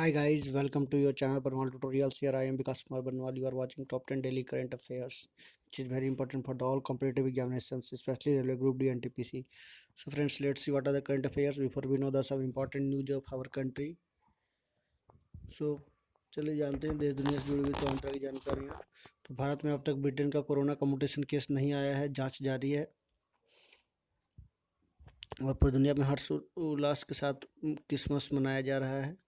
Hi guys, welcome to your channel Barnwal Tutorials. Here I am Vikas Kumar Barnwal. You are watching top 10 daily current affairs, which is very important for the all competitive examinations, especially Railway Group D and TPC. So friends, let's see what are the current affairs before we know the some important news of our country. So चलिए जानते हैं देश दुनिया से जुड़ी हुई तमाम तरह की जानकारियाँ। तो भारत में अब तक ब्रिटेन का कोरोना का म्यूटेशन केस नहीं आया है, जाँच जारी है। और पूरी दुनिया में हर्ष उल्लास के साथ क्रिसमस मनाया जा रहा है।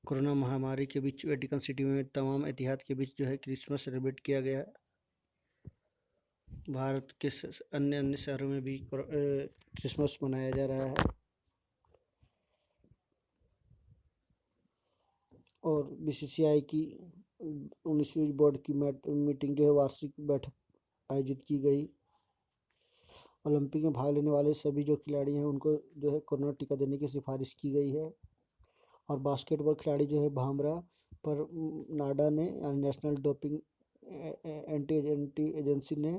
कोरोना महामारी के बीच वेटिकन सिटी में तमाम एहतियात के बीच जो है क्रिसमस सेलिब्रेट किया गया। भारत के अन्य अन्य शहरों में भी क्रिसमस मनाया जा रहा है। और बीसीसीआई की 19वीं बोर्ड की मीटिंग जो है वार्षिक बैठक आयोजित की गई। ओलंपिक में भाग लेने वाले सभी जो खिलाड़ी हैं उनको जो है कोरोना टीका देने की सिफारिश की गई है। और बास्केटबॉल खिलाड़ी जो है भामरा पर नाडा ने नेशनल डोपिंग एंटी एजेंसी ने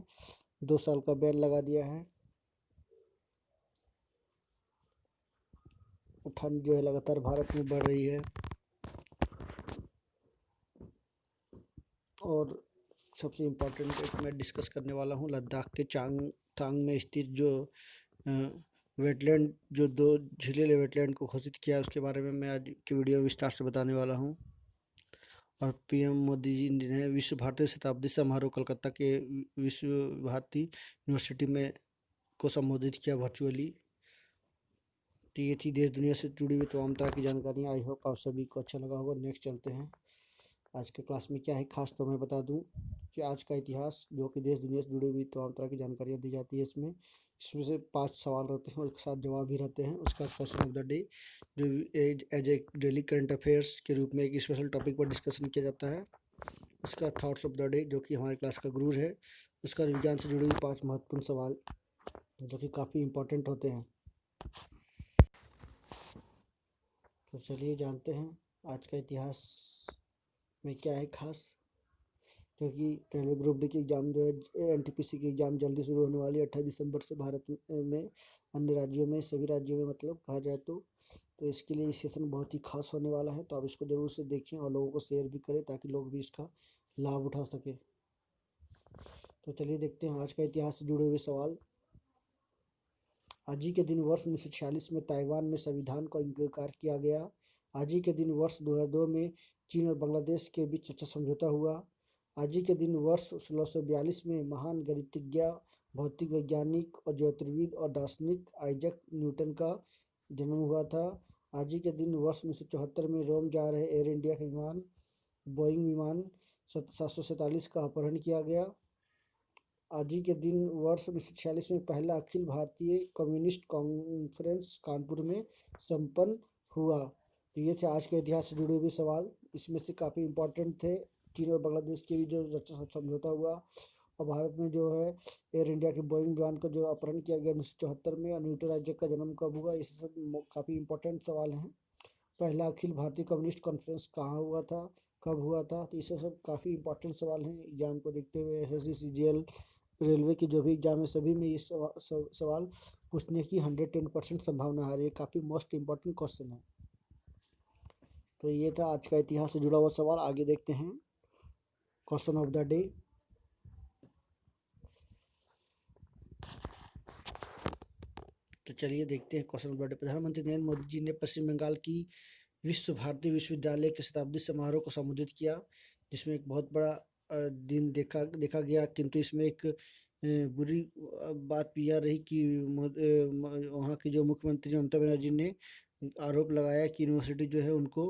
2 साल का बैन लगा दिया है। ठंड जो है लगातार भारत में बढ़ रही है। और सबसे इम्पोर्टेंट एक मैं डिस्कस करने वाला हूँ लद्दाख के चांगथांग में स्थित जो वेटलैंड जो 2 झीलें वेटलैंड को घोषित किया है उसके बारे में मैं आज की वीडियो में विस्तार से बताने वाला हूँ। और पीएम मोदी जी ने विश्व भारती शताब्दी समारोह कोलकाता के विश्व भारती यूनिवर्सिटी में को संबोधित किया वर्चुअली। तो ये थी देश दुनिया से जुड़ी हुई तमाम तरह की जानकारियाँ। आई होप आप सभी को अच्छा लगा होगा। नेक्स्ट चलते हैं आज के क्लास में क्या है खास। तो मैं बता दूं कि आज का इतिहास जो कि देश दुनिया से जुड़ी हुई तमाम तरह की जानकारियाँ दी जाती है इसमें से 5 सवाल रहते हैं और एक साथ जवाब भी रहते हैं। उसका क्वेश्चन ऑफ द डे जो as a daily current affairs के रूप में एक स्पेशल टॉपिक पर डिस्कशन किया जाता है। उसका थॉट्स ऑफ द डे जो कि हमारे क्लास का गुरु है। उसका विज्ञान से जुड़ी हुई 5 महत्वपूर्ण सवाल जो कि काफ़ी इम्पोर्टेंट होते हैं। तो चलिए जानते हैं आज का इतिहास में क्या है खास। क्योंकि रेलवे ग्रुप डी की एग्ज़ाम जो है एनटीपीसी की एग्ज़ाम जल्दी शुरू होने वाली है 28 दिसंबर से भारत में अन्य राज्यों में सभी राज्यों में मतलब कहा जाए तो इसके लिए सेशन बहुत ही खास होने वाला है। तो आप इसको ज़रूर से देखें और लोगों को शेयर भी करें ताकि लोग भी इसका लाभ उठा सकें। तो चलिए देखते हैं आज का इतिहास से जुड़े हुए सवाल। आज ही के दिन वर्ष 1946 में ताइवान में संविधान का अंगीकार किया गया। आज ही के दिन वर्ष 2002 में चीन और बांग्लादेश के बीच अच्छा समझौता हुआ। आज ही के दिन वर्ष 1642 में महान गणितज्ञ भौतिक वैज्ञानिक और ज्योतिर्विद और दार्शनिक आइजैक न्यूटन का जन्म हुआ था। आज ही के दिन वर्ष 1974 में रोम जा रहे एयर इंडिया के विमान बोइंग विमान 747 का अपहरण किया गया। आज ही के दिन वर्ष 1946 में पहला अखिल भारतीय कम्युनिस्ट कॉन्फ्रेंस कानपुर में संपन्न हुआ। तो ये थे आज के इतिहास से जुड़े हुए सवाल। इसमें से काफ़ी इम्पोर्टेंट थे। चीन और बांग्लादेश के भी जो समझौता हुआ और भारत में जो है एयर इंडिया के बोइंग विमान का जो अपहरण किया गया 1974 में और न्यूटन आइजैक का जन्म कब हुआ, ये सब काफ़ी इम्पोर्टेंट सवाल हैं। पहला अखिल भारतीय कम्युनिस्ट कॉन्फ्रेंस कहाँ हुआ था, कब हुआ था, तो ये सब काफ़ी इंपॉर्टेंट सवाल हैं। एग्जाम को देखते हुए एसएससी सीजीएल रेलवे की जो भी एग्जाम है सभी में ये सवाल पूछने की 110% संभावना है। ये काफ़ी मोस्ट इम्पॉर्टेंट क्वेश्चन है। तो ये था आज का इतिहास से जुड़ा हुआ सवाल। आगे देखते हैं क्वेश्चन ऑफ द डे। तो चलिए देखते हैं क्वेश्चन ऑफ द डे। प्रधानमंत्री नरेंद्र मोदी जी ने पश्चिम बंगाल की विश्व भारती विश्वविद्यालय के शताब्दी समारोह को संबोधित किया, जिसमें एक बहुत बड़ा दिन देखा गया। किंतु इसमें एक बुरी बात भी यह रही कि वहाँ की जो मुख्यमंत्री ममता बनर्जी ने आरोप लगाया कि यूनिवर्सिटी जो है उनको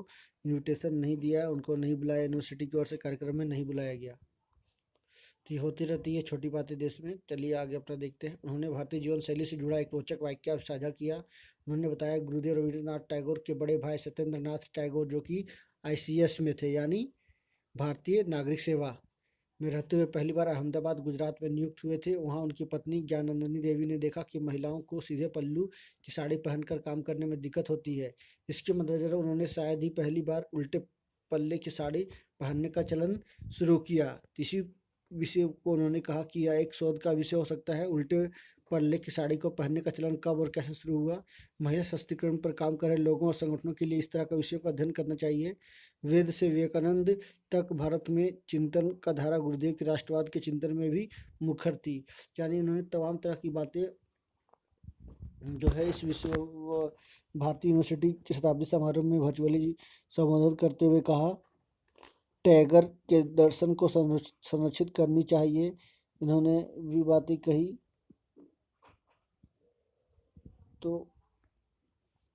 इन्विटेशन नहीं दिया, उनको नहीं बुलाया, यूनिवर्सिटी की ओर से कार्यक्रम में नहीं बुलाया गया। तो ये होती रहती है छोटी बातें देश में। चलिए आगे अपना देखते हैं। उन्होंने भारतीय जीवन शैली से जुड़ा एक रोचक वाक्य साझा किया। उन्होंने बताया गुरुदेव रविंद्रनाथ टैगोर के बड़े भाई सत्येंद्र नाथ टैगोर जो कि आईसीएस में थे यानी भारतीय नागरिक सेवा में रहते हुए पहली बार अहमदाबाद गुजरात में नियुक्त हुए थे। वहाँ उनकी पत्नी ज्ञानंदिनी देवी ने देखा कि महिलाओं को सीधे पल्लू की साड़ी पहनकर काम करने में दिक्कत होती है। इसके मद्देनजर उन्होंने शायद ही पहली बार उल्टे पल्ले की साड़ी पहनने का चलन शुरू किया। इसी विषय को उन्होंने कहा कि यह एक शोध का विषय हो सकता है। उल्टे पल्ले की साड़ी को पहनने का चलन कब और कैसे शुरू हुआ? महिला सशक्तिकरण पर काम कर रहे लोगों और संगठनों के लिए इस तरह का विषयों का अध्ययन करना चाहिए। वेद से विवेकानंद तक भारत में चिंतन का धारा गुरुदेव के राष्ट्रवाद के चिंतन में भी मुखर थी। यानी उन्होंने तमाम तरह की बातें जो है इस विश्व भारतीय यूनिवर्सिटी के शताब्दी समारोह में वर्चुअली संबोधन करते हुए कहा। टैगर के दर्शन को संरक्षित करनी चाहिए, इन्होंने भी बातें कही। तो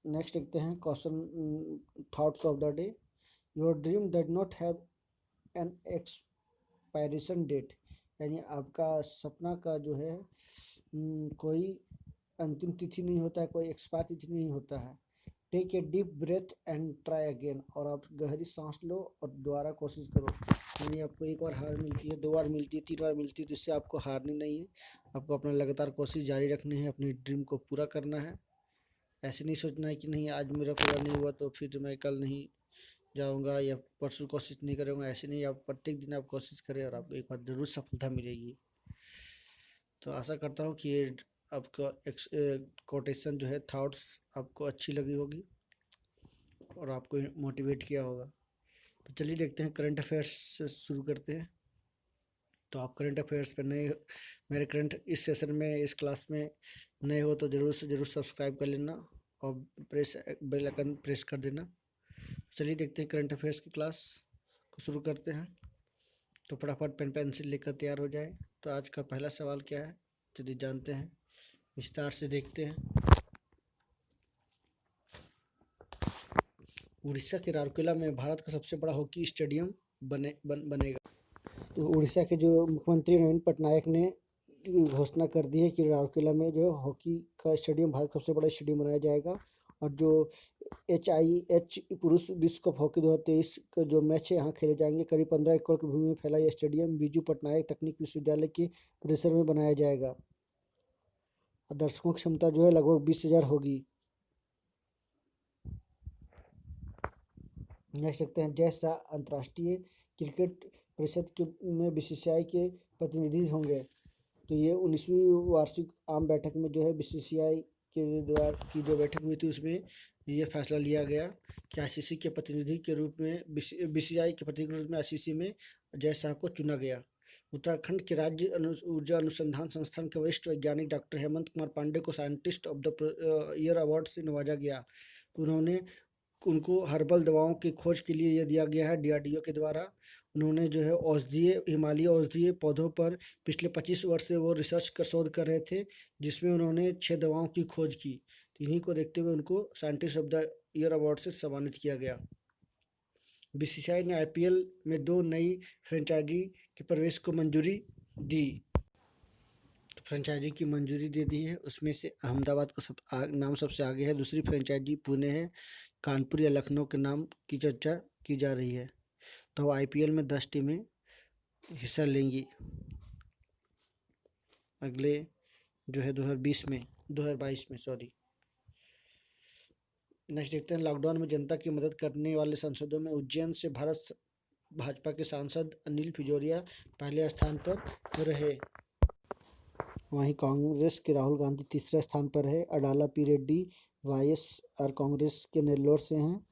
नेक्स्ट देखते हैं question thoughts of the day. Your dream does not have an expiration date, यानी आपका सपना का जो है कोई अंतिम तिथि नहीं होता है, कोई एक्सपायर तिथि नहीं होता है। Take a deep breath and try again, और आप गहरी सांस लो और दोबारा कोशिश करो। यानी आपको एक बार हार मिलती है, 2 बार मिलती है, 3 बार मिलती है, तो इससे आपको हारनी नहीं है, आपको अपना लगातार कोशिश जारी रखनी है, अपनी ड्रीम को पूरा करना है। ऐसे नहीं सोचना है कि नहीं आज मेरा पूरा नहीं हुआ तो फिर मैं कल नहीं जाऊंगा या परसों कोशिश नहीं करूँगा। ऐसे नहीं, आप प्रत्येक दिन आप कोशिश करें और आपको एक बार ज़रूर सफलता मिलेगी। तो आशा करता हूँ कि ये आपका कोटेशन जो है थॉट्स आपको अच्छी लगी होगी और आपको मोटिवेट किया होगा। तो चलिए देखते हैं करंट अफेयर्स से शुरू करते हैं। तो आप करंट अफेयर्स पर नए, मेरे करंट इस सेशन में इस क्लास में नए हो तो ज़रूर से ज़रूर सब्सक्राइब कर लेना और बेल आइकन प्रेस कर देना। चलिए देखते हैं करंट अफेयर्स की क्लास को शुरू करते हैं। तो फटाफट पेन पेंसिल लेकर तैयार हो जाए। तो आज का पहला सवाल क्या है चलिए जानते हैं, विस्तार से देखते हैं। उड़ीसा के राउरकेला में भारत का सबसे बड़ा हॉकी स्टेडियम बनेगा। तो उड़ीसा के जो मुख्यमंत्री नवीन पटनायक ने घोषणा कर दी है कि राउरकेला में जो हॉकी का स्टेडियम, भारत का सबसे बड़ा स्टेडियम बनाया जाएगा। और जो HIH पुरुष विश्व कप हॉकी 2023 का जो मैच है यहाँ खेले जाएंगे। करीब 15 एकड़ की भूमि में फैला यह स्टेडियम बीजू पटनायक तकनीक विश्वविद्यालय के परिसर में बनाया जाएगा। दर्शकों की क्षमता जो है लगभग 20,000 होगी। नेक्स्ट देखते हैं, जय शाह अंतर्राष्ट्रीय क्रिकेट परिषद के में BCCI के प्रतिनिधि होंगे। तो ये 19वीं वार्षिक आम बैठक में जो है BCCI के द्वारा की जो बैठक हुई थी उसमें ये फैसला लिया गया कि ICC के प्रतिनिधि के रूप में BCCI के प्रतिनिधि के रूप में ICC में जय शाह को चुना गया। उत्तराखंड के राज्य ऊर्जा अनुसंधान संस्थान के वरिष्ठ वैज्ञानिक डॉक्टर हेमंत कुमार पांडे को scientist of the year award से नवाजा गया। तो उनको हर्बल दवाओं की खोज के लिए यह दिया गया है DRDO के द्वारा। उन्होंने जो है औषधीय, हिमालय औषधीय पौधों पर पिछले 25 वर्ष से वो रिसर्च का शोध कर रहे थे, जिसमें उन्होंने 6 दवाओं की खोज की। तो इन्हीं को देखते हुए उनको scientist of the year award से सम्मानित किया गया। BCCI ने IPL में 2 नई फ्रेंचाइजी के प्रवेश को मंजूरी दी। तो फ्रेंचाइजी की मंजूरी दे दी है, उसमें से अहमदाबाद का नाम सबसे आगे है। दूसरी फ्रेंचाइजी पुणे है, कानपुर या लखनऊ के नाम की चर्चा की जा रही है। तो IPL में 10 टीमें हिस्सा लेंगी अगले जो है 2022 में सॉरी। नेक्स्ट देखते हैं, लॉकडाउन में जनता की मदद करने वाले सांसदों में उज्जैन से भाजपा के सांसद अनिल फिजोरिया पहले स्थान पर रहे। वहीं कांग्रेस के राहुल गांधी तीसरे स्थान पर है। अडाला पी रेड्डी YSR कांग्रेस के नेल्लोर से हैं,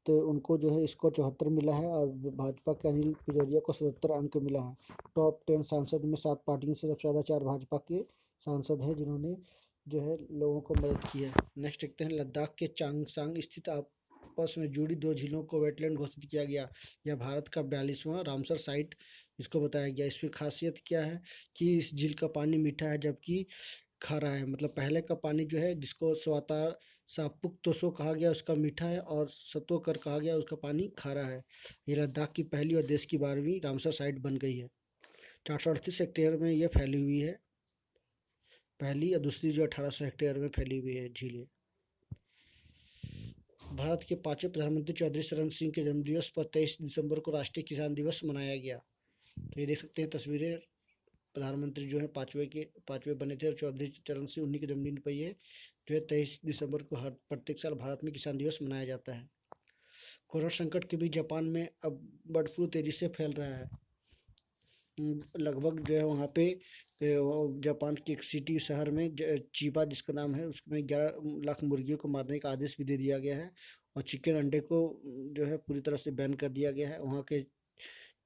तो उनको जो है स्कोर 74 मिला है और भाजपा के अनिल फिजोरिया को 77 अंक मिला है। टॉप 10 सांसद में 7 पार्टियों से सबसे ज़्यादा 4 भाजपा के सांसद हैं जिन्होंने जो है लोगों को मदद की है। नेक्स्ट देखते हैं, लद्दाख के चांगसांग स्थित आपस में जुड़ी 2 झीलों को वेटलैंड घोषित किया गया। यह भारत का 42वां रामसर साइट इसको बताया गया। इसकी खासियत क्या है कि इस झील का पानी मीठा है जबकि खारा है। मतलब पहले का पानी जो है जिसको स्वाता सापुक तोसो कहा गया उसका मीठा है, और सतोकर कहा गया उसका पानी खारा है। ये लद्दाख की पहली और देश की 12वीं रामसर साइट बन गई है। 438 हेक्टेयर में ये फैली हुई है, पहली और दूसरी जो 1800 हेक्टेयर में फैली हुई है झीलें। भारत के 5वें प्रधानमंत्री चौधरी चरण सिंह के जन्मदिवस पर 23 दिसंबर को राष्ट्रीय किसान दिवस मनाया गया। तो ये देख सकते हैं तस्वीरें, प्रधानमंत्री जो है 5वें बने थे और चौधरी चरण सिंह उन्हीं के जन्मदिन पर ये जो है 23 दिसंबर को हर प्रत्येक साल भारत में किसान दिवस मनाया जाता है। कोरोना संकट के बीच जापान में अब बर्ड फ्लू तेजी से फैल रहा है। लगभग जो है वहाँ पे वो जापान की एक सिटी शहर में चीबा जिसका नाम है, उसमें 11 लाख मुर्गियों को मारने का आदेश भी दे दिया गया है। और चिकन अंडे को जो है पूरी तरह से बैन कर दिया गया है। वहाँ के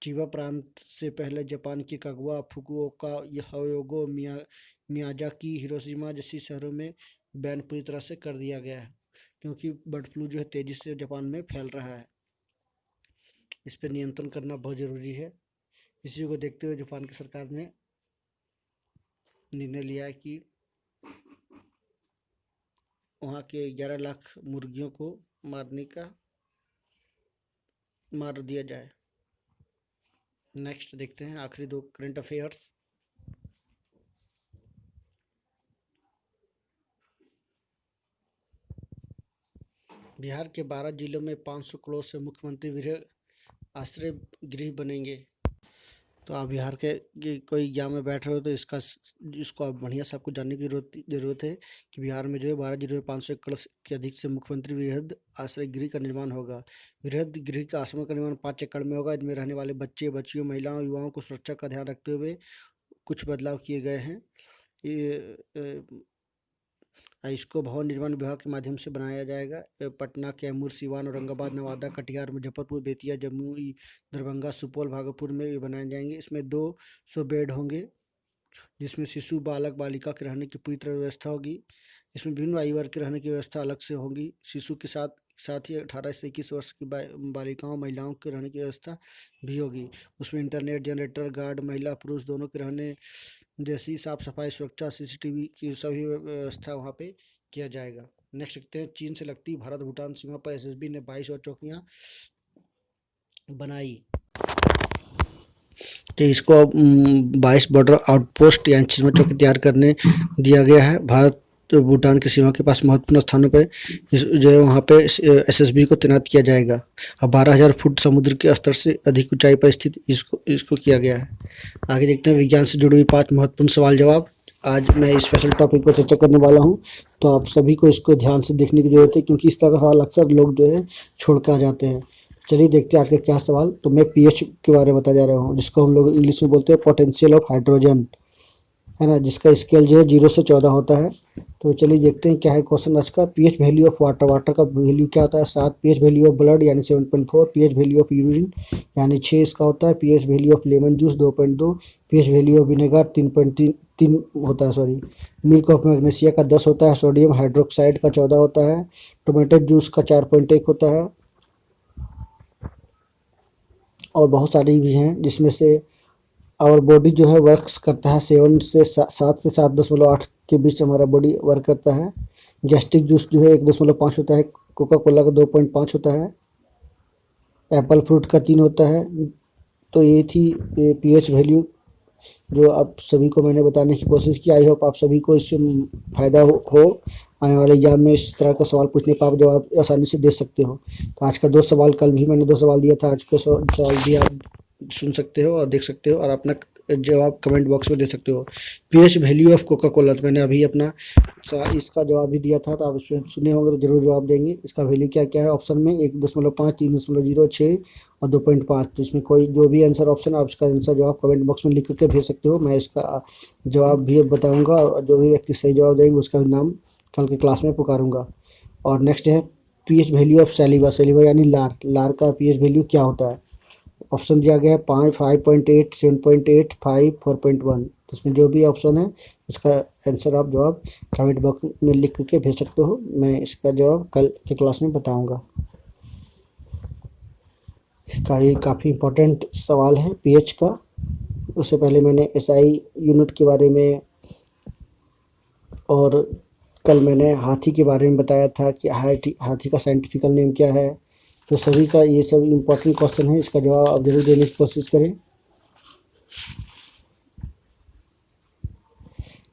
चिबा प्रांत से पहले जापान की कागवा, फुकुओका, हयोगो, मियाजाकी, हिरोशिमा जैसी शहरों में बैन पूरी तरह से कर दिया गया है, क्योंकि बर्ड फ्लू जो है तेजी से जापान में फैल रहा है। इस पर नियंत्रण करना बहुत ज़रूरी है। इसी को देखते हुए जापान की सरकार ने निर्णय लिया है कि वहाँ के 11 लाख मुर्गियों को मार दिया जाए। नेक्स्ट देखते हैं आखिरी 2 करंट अफेयर्स। बिहार के 12 जिलों में 500 करोड़ से मुख्यमंत्री गृह आश्रय गृह बनेंगे। तो आप बिहार के कोई एग्जाम में बैठ रहे हो तो इसको आप बढ़िया से आपको जानने की जरूरत है कि बिहार में जो है 12 जिलों में 500 करोड़ के अधिक से मुख्यमंत्री वृहद आश्रय गृह का निर्माण होगा। वृहद गृह का आश्रय का निर्माण 5 एकड़ में होगा। इसमें रहने वाले बच्चे, बच्चियों, महिलाओं, युवाओं को सुरक्षा का ध्यान रखते हुए कुछ बदलाव किए गए हैं। इसको भवन निर्माण विभाग के माध्यम से बनाया जाएगा। पटना, कैमूर, सिवान, औरंगाबाद, नवादा, कटिहार, मुजफ्फरपुर, बेतिया, जमुई, दरभंगा, सुपौल, भागलपुर में ये बनाए जाएंगे। इसमें 200 बेड होंगे, जिसमें शिशु, बालक, बालिका के रहने की पूरी तरह व्यवस्था होगी। इसमें विभिन्न आयु वर्ग के रहने की व्यवस्था अलग से होगी। शिशु के साथ साथ ही 18 से 21 वर्ष की बालिकाओं, महिलाओं के रहने की व्यवस्था भी होगी। उसमें इंटरनेट, जनरेटर, गार्ड, महिला पुरुष दोनों के रहने जैसी साफ सफाई, सुरक्षा, सीसीटीवी की सभी व्यवस्था वहाँ पे किया जाएगा। नेक्स्ट देखते हैं, चीन से लगती भारत भूटान सीमा पर एसएसबी ने 22 और चौकियाँ बनाई। तो इसको 22 बॉर्डर आउटपोस्ट यानी सीमा चौकी तैयार करने दिया गया है। भारत तो भूटान की सीमा के पास महत्वपूर्ण स्थानों पे जो है वहाँ पे एसएसबी को तैनात किया जाएगा। अब 12,000 फुट समुद्र के स्तर से अधिक ऊंचाई पर स्थित इसको किया गया है। आगे देखते हैं विज्ञान से जुड़ी हुई 5 महत्वपूर्ण सवाल जवाब। आज मैं इस स्पेशल टॉपिक पर चर्चा करने वाला हूँ, तो आप सभी को इसको ध्यान से देखने की जरूरत है, क्योंकि इस तरह का सवाल अक्सर लोग जो है छोड़ कर आ जाते हैं। चलिए देखते हैं आज का क्या सवाल। तो मैं पीएच के बारे में बता जा रहा हूँ, जिसको हम लोग इंग्लिश में बोलते हैं पोटेंशियल ऑफ हाइड्रोजन, है ना, जिसका स्केल जो है 0 से 14 होता है। तो चलिए देखते हैं क्या है क्वेश्चन आज का। PH value of water, water का वैल्यू क्या होता है 7। पीएच वैल्यू ऑफ ब्लड यानी 7.4। पीएच वैल्यू ऑफ यूरिन यानी 6 इसका होता है। PH value of lemon juice 2.2। PH value of vinegar 3.3 होता है, सॉरी। मिल्क ऑफ मैग्नीशिया का 10 होता है। सोडियम हाइड्रोक्साइड का 14 होता है। टोमेटो जूस का 4.1 होता है। और बहुत सारी भी हैं, जिसमें से और बॉडी जो है वर्क्स करता है 7 से 7.8 के बीच हमारा बॉडी वर्क करता है। गैस्ट्रिक जूस जो है 1.5 होता है। कोका कोला का 2.5 होता है। एप्पल फ्रूट का 3 होता है। तो ये थी पीएच वैल्यू, जो आप सभी को मैंने बताने की कोशिश की। आई होप आप सभी को इससे फ़ायदा हो। आने वाले एग्जाम में इस तरह का सवाल पूछने पर आप जवाब आसानी से दे सकते हो। तो आज का 2 सवाल, कल भी मैंने 2 सवाल दिया था, आज का सवाल भी आप सुन सकते हो और देख सकते हो, और अपना जवाब कमेंट बॉक्स में दे सकते हो। PH value of Coca Cola, तो मैंने अभी अपना इसका जवाब भी दिया था, तो आप इसमें सुने होंगे तो जरूर जवाब देंगे। इसका वैल्यू क्या क्या है ऑप्शन में 1.5, 3.0, 6 और 2.5। तो इसमें कोई जो भी आंसर ऑप्शन, आप इसका आंसर जवाब कमेंट बॉक्स में लिख करके भेज सकते हो। मैं इसका जवाब भी बताऊँगा, और जो भी व्यक्ति सही जवाब देंगे उसका नाम कल के क्लास में पुकारूँगा। और नेक्स्ट है पीएच वैल्यू ऑफ सैलिवा, सैलिवा यानी लार, लार का पीएच वैल्यू क्या होता है। ऑप्शन दिया गया है 5, 5.8, 7.8, 5, 4.1। तो इसमें जो भी ऑप्शन है उसका आंसर आप जवाब कमेंट बॉक्स में लिख करके भेज सकते हो। मैं इसका जवाब कल के क्लास में बताऊंगा। ये काफ़ी इम्पोर्टेंट सवाल है पीएच का। उससे पहले मैंने एसआई यूनिट के बारे में और कल मैंने हाथी के बारे में बताया था कि हाथी का साइंटिफिकल नेम क्या है। तो सभी का ये सब इम्पोर्टेंट क्वेश्चन है, इसका जवाब आप जरूर देने की कोशिश करें।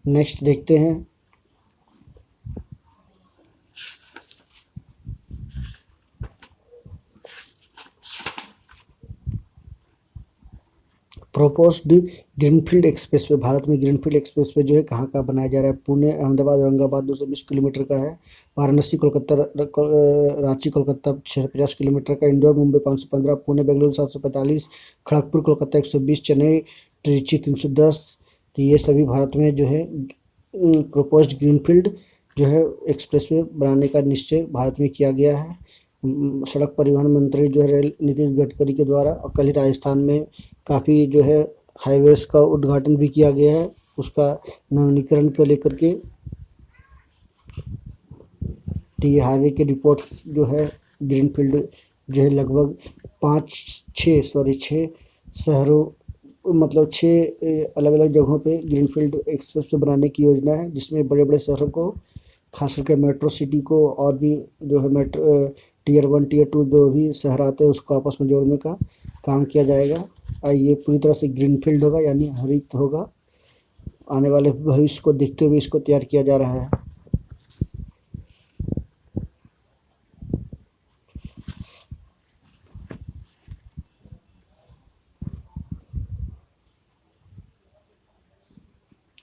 नेक्स्ट देखते हैं, प्रोपोज्ड ग्रीनफील्ड एक्सप्रेसवे, भारत में ग्रीनफील्ड एक्सप्रेसवे जो है कहाँ कहाँ बनाया जा रहा है। पुणे, अहमदाबाद, औरंगाबाद 220 किलोमीटर का है। वाराणसी, कोलकाता, रांची, कोलकाता 650 किलोमीटर का। इंदौर, मुंबई 515, पुणे, बेंगलुरु 745, खड़गपुर, कोलकाता 120, चेन्नई ट्रिची 310। तो ये सभी भारत में जो है प्रोपोज्ड ग्रीनफील्ड जो है एक्सप्रेसवे बनाने का निश्चय भारत में किया गया है। सड़क परिवहन मंत्री जो है नितिन गडकरी के द्वारा, और कल ही राजस्थान में काफ़ी जो है हाईवेज का उद्घाटन भी किया गया है, उसका नवीनीकरण को लेकर के। तो ये हाईवे के रिपोर्ट्स जो है ग्रीनफील्ड जो है लगभग 6 शहरों मतलब 6 अलग अलग जगहों पे ग्रीनफील्ड एक्सप्रेस बनाने की योजना है, जिसमें बड़े बड़े शहरों को, खास करके मेट्रो सिटी को, और भी जो है मेट्रो टियर 1 टियर 2 जो भी शहर आते हैं उसको आपस में जोड़ने का काम किया जाएगा। ये पूरी तरह से ग्रीनफील्ड होगा, यानी हरित होगा। आने वाले भविष्य को देखते हुए इसको तैयार किया जा रहा है।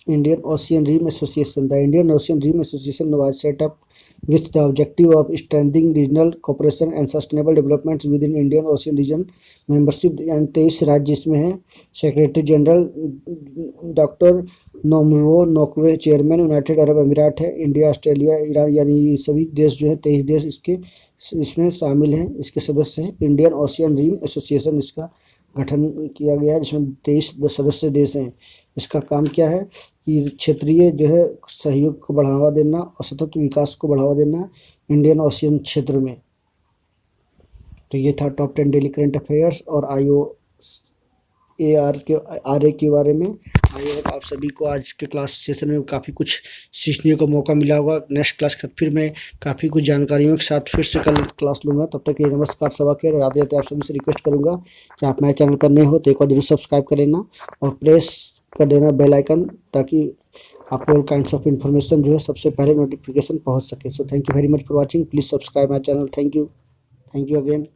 Indian Ocean Rim Association. The Indian Ocean Rim Association was set up with the objective of strengthening regional cooperation and sustainable development within Indian Ocean region. Membership and 23 राज्य इसमें हैं। Secretary general doctor Nomvuyo Nokwe, chairman United Arab Emirates है। India, Australia, Iran, यानी ये सभी देश जो है 23 देश इसमें शामिल हैं, इसके सदस्य हैं। इंडियन ओशियन रिम एसोसिएशन इसका गठन किया गया है, जिसमें 23 सदस्य देश हैं। इसका काम क्या है कि क्षेत्रीय जो है सहयोग को बढ़ावा देना और सतत विकास को बढ़ावा देना इंडियन ओशियन क्षेत्र में। तो ये था टॉप 10 डेली करंट अफेयर्स और RA के बारे में। आई होप आप सभी को आज के क्लास सेशन में काफ़ी कुछ सीखने को मौका मिला होगा। नेक्स्ट क्लास का फिर मैं काफ़ी कुछ जानकारियों के साथ फिर से कल क्लास लूँगा। तब तक ये नमस्कार, सभा के आते आते आप सभी से रिक्वेस्ट करूँगा कि आप मेरे चैनल पर नए हो तो एक बार जरूर सब्सक्राइब कर लेना और प्रेस कर देना बेल आइकन, ताकि आपको ऑल काइंड्स ऑफ इन्फॉर्मेशन जो है सबसे पहले नोटिफिकेशन पहुँच सके। So thank you very much for watching. Please subscribe my channel. Thank you again.